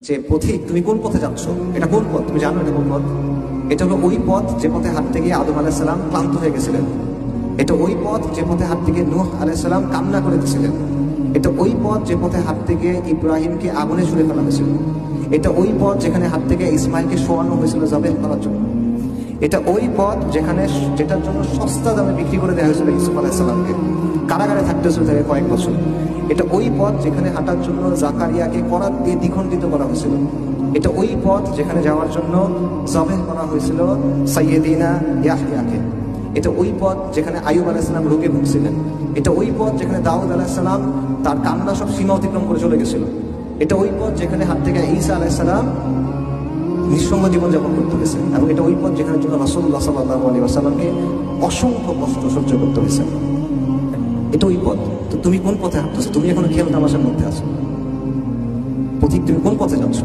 যে পথিক তুমি কোন পথে যাচ্ছ, এটা কোন পথ, তুমি জানো এটা কোন পথ? এটা হলো ওই পথ যে পথে হাঁটতে গিয়ে আদম আলাইহিস সালাম ক্লান্ত হয়ে গেছিলেন। এটা ওই পথ যে পথে হাঁটতে গিয়ে নূহ আলাইহিস সালাম কান্না করেছিলেন। এটা ওই পথ যে পথে হাঁটতে গিয়ে ইব্রাহিমকে আগুনে ছুঁড়ে ফেলা হয়েছিল। এটা ওই পথ যেখানে হাঁটতে গিয়ে ইসমাইলকে শোয়ানো হয়েছিল জবেহ করার জন্য। এটা ওই পথ যেটার জন্য সস্তা দামে বিক্রি করে দেওয়া হয়েছিল ইউসুফ আলাইহিস সালামকে, কারাগারে থাকতে হয়েছিল তাকে কয়েক বছর। এটা ওই পথ যেখানে হাঁটার জন্য জাকারিয়াকে করাত দিয়ে দ্বিখণ্ডিত করা হয়েছিল। এটা ওই পথ যেখানে যাওয়ার জন্য জবেহ করা হয়েছিল সাইয়্যিদিনা ইয়াহইয়াকে। এটা ওই পথ যেখানে আইয়ুব আলাইহিস সালাম রোগে ভুগছিলেন। এটা ওই পথ যেখানে দাউদ আলাইহিস সালাম তার কান্না সব সীমা অতিক্রম করে চলে গেছিল। এটা ওই পথ যেখানে হাঁটতে গিয়ে ঈসা আলাইহিস সালাম নিঃসঙ্গ জীবনযাপন করতে হয়েছে। এবং এটা ওই পথ যেখানে জন্য রাসূলুল্লাহ সাল্লাল্লাহু আলাইহি ওয়াসাল্লামকে অসংখ্য কষ্ট সহ্য করতে হয়েছে। এটা ওই পথ। তো তুমি কোন পথে হাঁটতেছো? তুমি এখন খেল তামাশার মধ্যে আছো। পথিক তুমি কোন পথে যাচ্ছ?